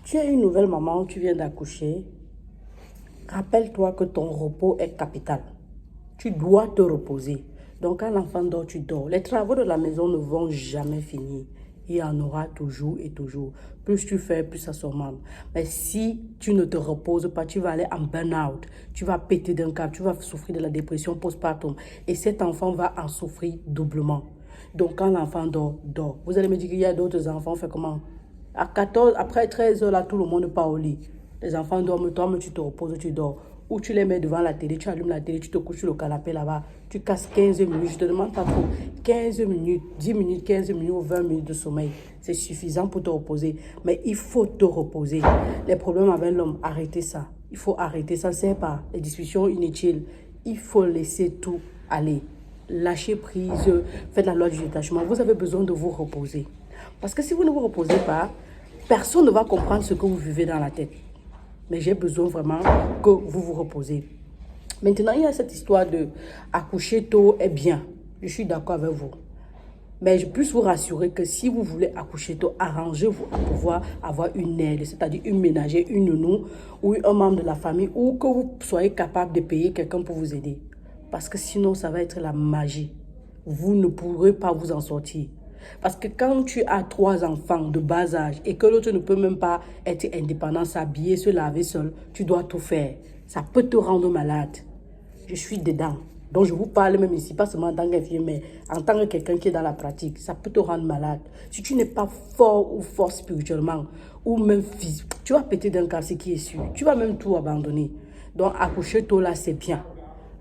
Tu es une nouvelle maman, tu viens d'accoucher. Rappelle-toi que ton repos est capital. Tu dois te reposer. Donc, quand l'enfant dort, tu dors. Les travaux de la maison ne vont jamais finir. Il y en aura toujours et toujours. Plus tu fais, plus ça s'augmente. Mais si tu ne te reposes pas, tu vas aller en burn-out. Tu vas péter d'un câble. Tu vas souffrir de la dépression postpartum. Et cet enfant va en souffrir doublement. Donc, quand l'enfant dort, dort. Vous allez me dire qu'il y a d'autres enfants, on fait comment? À 14, après 13 heures, là, tout le monde part au lit. Les enfants dorment, toi, mais tu te reposes, tu dors. Ou tu les mets devant la télé, tu allumes la télé, tu te couches sur le canapé là-bas. Tu casses 15 minutes, je te demande pas trop. 15 minutes, 10 minutes, 15 minutes ou 20 minutes de sommeil. C'est suffisant pour te reposer. Mais il faut te reposer. Les problèmes avec l'homme, arrêtez ça. Il faut arrêter ça, c'est pas les discussions inutiles. Il faut laisser tout aller. Lâchez prise, faites la loi du détachement. Vous avez besoin de vous reposer. Parce que si vous ne vous reposez pas, personne ne va comprendre ce que vous vivez dans la tête. Mais j'ai besoin vraiment que vous vous reposez. Maintenant, il y a cette histoire de accoucher tôt est bien. Je suis d'accord avec vous. Mais je peux vous rassurer que si vous voulez accoucher tôt, arrangez-vous à pouvoir avoir une aide, c'est-à-dire une ménagère, une nounou ou un membre de la famille, ou que vous soyez capable de payer quelqu'un pour vous aider. Parce que sinon, ça va être la magie. Vous ne pourrez pas vous en sortir. Parce que quand tu as 3 enfants de bas âge et que l'autre ne peut même pas être indépendant, s'habiller, se laver seul, tu dois tout faire. Ça peut te rendre malade. Je suis dedans. Donc je vous parle même ici, pas seulement en tant qu'infirmière, mais en tant que quelqu'un qui est dans la pratique. Ça peut te rendre malade. Si tu n'es pas fort ou fort spirituellement, ou même physique, tu vas péter d'un câble, ce qui est sûr. Tu vas même tout abandonner. Donc accoucher tôt là, c'est bien.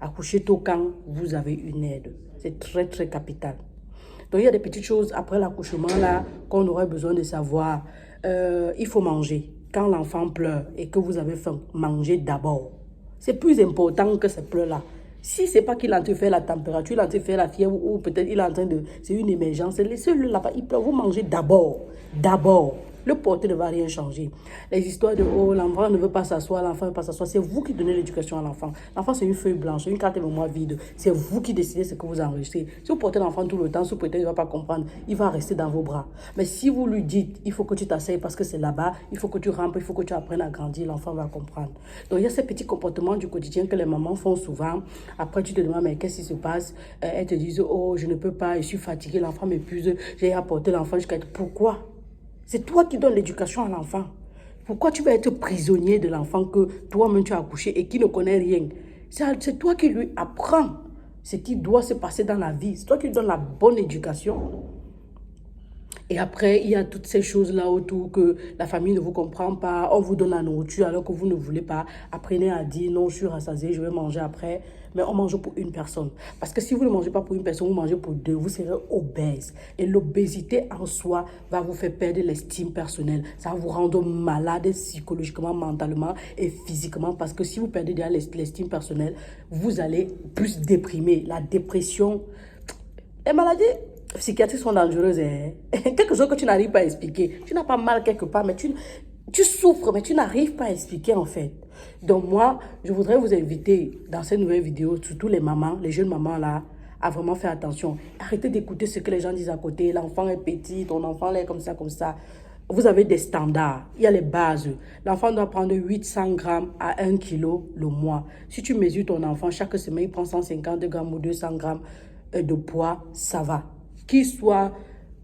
Accoucher tôt quand vous avez une aide. C'est très très capital. Donc, il y a des petites choses après l'accouchement là qu'on aurait besoin de savoir. Il faut manger. Quand l'enfant pleure et que vous avez faim, mangez d'abord. C'est plus important que ces pleurs-là. Si ce n'est pas qu'il est en train de faire la température, il est en train de faire la fièvre ou peut-être il est en train de... C'est une émergence. Laissez-le là-bas. Il pleure. Vous mangez d'abord. D'abord. Le porté ne va rien changer. Les histoires de oh, l'enfant ne veut pas s'asseoir, l'enfant ne veut pas s'asseoir, c'est vous qui donnez l'éducation à l'enfant. L'enfant, c'est une feuille blanche, une carte mémoire vide. C'est vous qui décidez ce que vous enregistrez. Si vous portez l'enfant tout le temps, sous prétexte qu'il ne va pas comprendre, il va rester dans vos bras. Mais si vous lui dites, il faut que tu t'asseyes parce que c'est là-bas, il faut que tu rampes, il faut que tu apprennes à grandir, l'enfant va comprendre. Donc, il y a ces petits comportements du quotidien que les mamans font souvent. Après, tu te demandes, mais qu'est-ce qui se passe? Elles te disent, oh, je ne peux pas, je suis fatiguée, l'enfant m'épuise, j'ai apporté l'enfant jusqu'à... Pourquoi? C'est toi qui donnes l'éducation à l'enfant. Pourquoi tu vas être prisonnier de l'enfant que toi-même tu as accouché et qui ne connaît rien? C'est toi qui lui apprends ce qui doit se passer dans la vie. C'est toi qui lui donnes la bonne éducation. Et après, il y a toutes ces choses-là autour que la famille ne vous comprend pas. On vous donne la nourriture alors que vous ne voulez pas. Apprenez à dire non, je suis rassasié, je vais manger après. Mais on mange pour une personne. Parce que si vous ne mangez pas pour une personne, vous mangez pour 2, vous serez obèse. Et l'obésité en soi va vous faire perdre l'estime personnelle. Ça va vous rendre malade psychologiquement, mentalement et physiquement. Parce que si vous perdez déjà l'estime personnelle, vous allez plus déprimer. La dépression, les maladies psychiatriques sont dangereuses. Hein? Quelque chose que tu n'arrives pas à expliquer. Tu n'as pas mal quelque part, mais tu souffres, mais tu n'arrives pas à expliquer en fait. Donc moi, je voudrais vous inviter dans cette nouvelle vidéo, surtout les mamans, les jeunes mamans là, à vraiment faire attention. Arrêtez d'écouter ce que les gens disent à côté. L'enfant est petit, ton enfant est comme ça, comme ça. Vous avez des standards, il y a les bases. L'enfant doit prendre 800 grammes à 1 kilo le mois. Si tu mesures ton enfant, chaque semaine, il prend 150 grammes ou 200 grammes de poids, ça va. Qu'il soit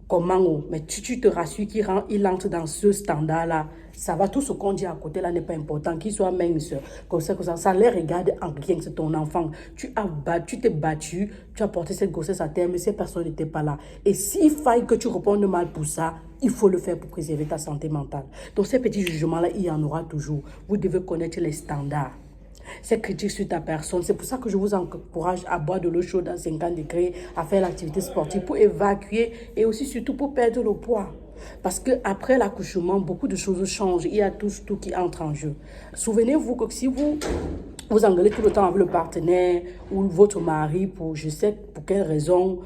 comment, mais tu te rassures qu'il entre dans ce standard-là. Ça va, tout ce qu'on dit à côté là n'est pas important. Qu'il soit mince, comme ça les regarde en rien, c'est ton enfant. Tu t'es battu, tu as porté cette grossesse à terme, mais cette personne n'était pas là. Et s'il faille que tu répondes mal pour ça, il faut le faire pour préserver ta santé mentale. Donc ces petits jugements-là, il y en aura toujours. Vous devez connaître les standards. Ces critiques sur ta personne, c'est pour ça que je vous encourage à boire de l'eau chaude à 50 degrés, à faire l'activité sportive pour évacuer et aussi surtout pour perdre le poids. Parce qu'après l'accouchement, beaucoup de choses changent. Il y a tout qui entre en jeu. Souvenez-vous que si vous engueulez tout le temps avec le partenaire ou votre mari pour je sais pour quelle raison,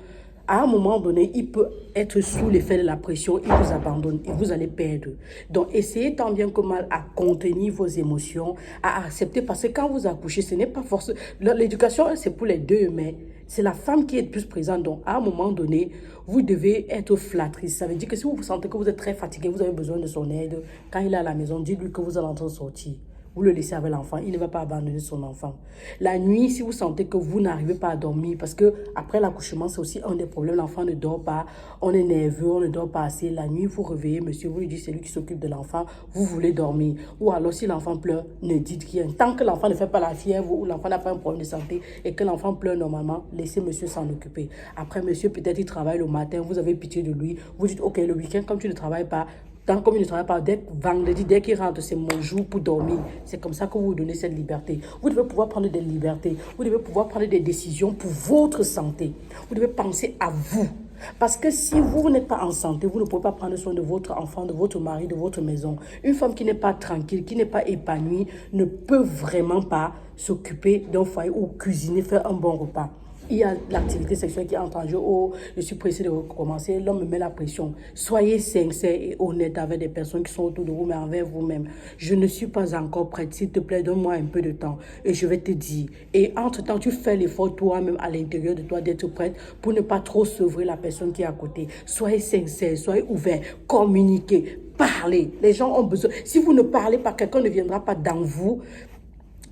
à un moment donné, il peut être sous l'effet de la pression, il vous abandonne et vous allez perdre. Donc, essayez tant bien que mal à contenir vos émotions, à accepter, parce que quand vous accouchez, ce n'est pas forcément... L'éducation, c'est pour les deux, mais C'est la femme qui est plus présente. Donc, à un moment donné, vous devez être flattrice. Ça veut dire que si vous sentez que vous êtes très fatigué, vous avez besoin de son aide, quand il est à la maison, dites-lui que vous allez en train de sortir. Vous le laissez avec l'enfant, il ne va pas abandonner son enfant. La nuit, si vous sentez que vous n'arrivez pas à dormir, parce que après l'accouchement, c'est aussi un des problèmes, l'enfant ne dort pas, on est nerveux, on ne dort pas assez. La nuit, vous réveillez, monsieur, vous lui dites c'est lui qui s'occupe de l'enfant, vous voulez dormir. Ou alors, si l'enfant pleure, ne dites rien. Tant que l'enfant ne fait pas la fièvre ou l'enfant n'a pas un problème de santé et que l'enfant pleure normalement, laissez monsieur s'en occuper. Après, monsieur, peut-être il travaille le matin, vous avez pitié de lui, vous dites, ok, le week-end, comme tu ne travailles pas, comme il ne travaille pas, vendredi, dès qu'il rentre, c'est mon jour pour dormir. C'est comme ça que vous vous donnez cette liberté. Vous devez pouvoir prendre des libertés. Vous devez pouvoir prendre des décisions pour votre santé. Vous devez penser à vous. Parce que si vous n'êtes pas en santé, vous ne pouvez pas prendre soin de votre enfant, de votre mari, de votre maison. Une femme qui n'est pas tranquille, qui n'est pas épanouie, ne peut vraiment pas s'occuper d'un foyer ou cuisiner, faire un bon repas. Il y a l'activité sexuelle qui entre en jeu. Oh, je suis pressée de recommencer. L'homme me met la pression. Soyez sincère et honnête avec des personnes qui sont autour de vous, mais envers vous-même. Je ne suis pas encore prête. S'il te plaît, donne-moi un peu de temps et je vais te dire. Et entre-temps, tu fais l'effort toi-même à l'intérieur de toi d'être prête pour ne pas trop sevrer la personne qui est à côté. Soyez sincère, soyez ouvert, communiquez, parlez. Les gens ont besoin. Si vous ne parlez pas, quelqu'un ne viendra pas dans vous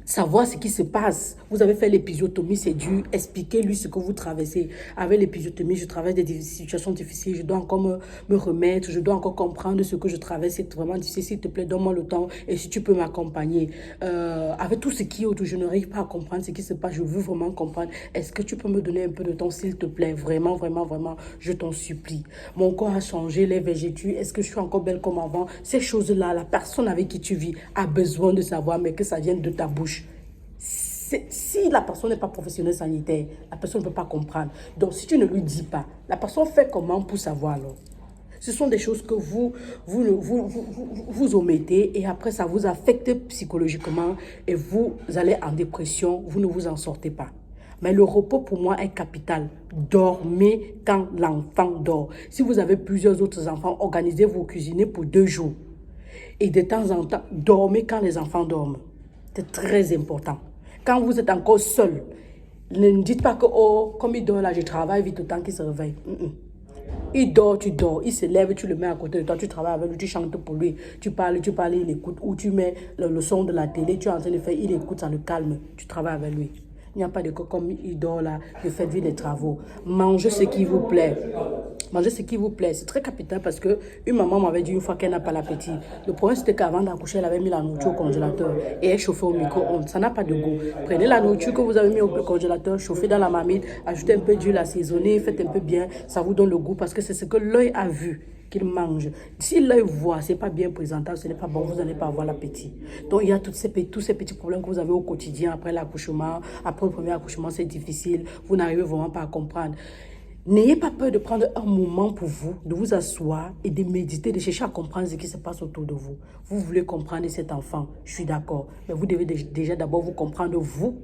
savoir ce qui se passe. Vous avez fait l'épisiotomie, c'est dur. Expliquez-lui ce que vous traversez. Avec l'épisiotomie, je traverse des situations difficiles. Je dois encore me remettre. Je dois encore comprendre ce que je traverse. C'est vraiment difficile. S'il te plaît, donne-moi le temps. Et si tu peux m'accompagner. Avec tout ce qui est autour, je n'arrive pas à comprendre ce qui se passe. Je veux vraiment comprendre. Est-ce que tu peux me donner un peu de temps, s'il te plaît? Vraiment, vraiment, vraiment, je t'en supplie. Mon corps a changé, les végétus. Est-ce que je suis encore belle comme avant? Ces choses-là, la personne avec qui tu vis a besoin de savoir, mais que ça vienne de ta bouche. Si la personne n'est pas professionnelle sanitaire, la personne ne peut pas comprendre. Donc, si tu ne lui dis pas, la personne fait comment pour savoir alors? Ce sont des choses que vous omettez et après, ça vous affecte psychologiquement et vous allez en dépression, vous ne vous en sortez pas. Mais le repos, pour moi, est capital. Dormez quand l'enfant dort. Si vous avez plusieurs autres enfants, organisez-vous cuisiner pour 2 jours. Et de temps en temps, dormez quand les enfants dorment. C'est très important. Quand vous êtes encore seul, ne dites pas que, oh, comme il dort là, je travaille vite autant qu'il se réveille. Il dort, tu dors. Il se lève, tu le mets à côté de toi, tu travailles avec lui, tu chantes pour lui. Tu parles, il écoute. Ou tu mets le son de la télé, tu es en train de faire, il écoute, ça le calme. Tu travailles avec lui. Il n'y a pas de cas comme il dort là, de faire vite des travaux. Mangez ce qui vous plaît. Mangez ce qui vous plaît. C'est très capital parce que une maman m'avait dit une fois qu'elle n'a pas l'appétit. Le problème, c'était qu'avant d'accoucher, elle avait mis la nourriture au congélateur et elle chauffait au micro-ondes. Ça n'a pas de goût. Prenez la nourriture que vous avez mis au congélateur, chauffez dans la marmite, ajoutez un peu d'huile assaisonnée, faites un peu bien. Ça vous donne le goût parce que c'est ce que l'œil a vu qu'il mange. Si l'œil voit, ce n'est pas bien présentable, ce n'est pas bon, vous n'allez pas avoir l'appétit. Donc, il y a tous ces petits problèmes que vous avez au quotidien après l'accouchement. Après le premier accouchement, c'est difficile. Vous n'arrivez vraiment pas à comprendre. N'ayez pas peur de prendre un moment pour vous, de vous asseoir et de méditer, de chercher à comprendre ce qui se passe autour de vous. Vous voulez comprendre cet enfant, je suis d'accord. Mais vous devez déjà d'abord vous comprendre vous,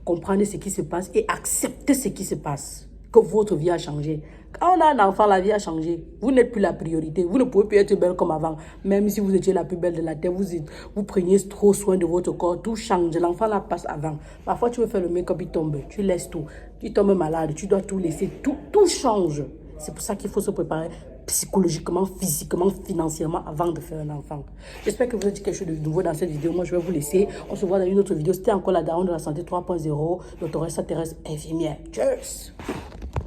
comprendre ce qui se passe et accepter ce qui se passe. Que votre vie a changé. Quand on a un enfant, la vie a changé. Vous n'êtes plus la priorité. Vous ne pouvez plus être belle comme avant. Même si vous étiez la plus belle de la terre, vous preniez trop soin de votre corps. Tout change. L'enfant la passe avant. Parfois, tu veux faire le make-up, il tombe. Tu laisses tout. Tu tombes malade. Tu dois tout laisser. Tout change. C'est pour ça qu'il faut se préparer psychologiquement, physiquement, financièrement avant de faire un enfant. J'espère que vous avez dit quelque chose de nouveau dans cette vidéo. Moi, je vais vous laisser. On se voit dans une autre vidéo. C'était encore la Daronne de la santé 3.0. Doctoresse Thérèse infirmière. Cheers!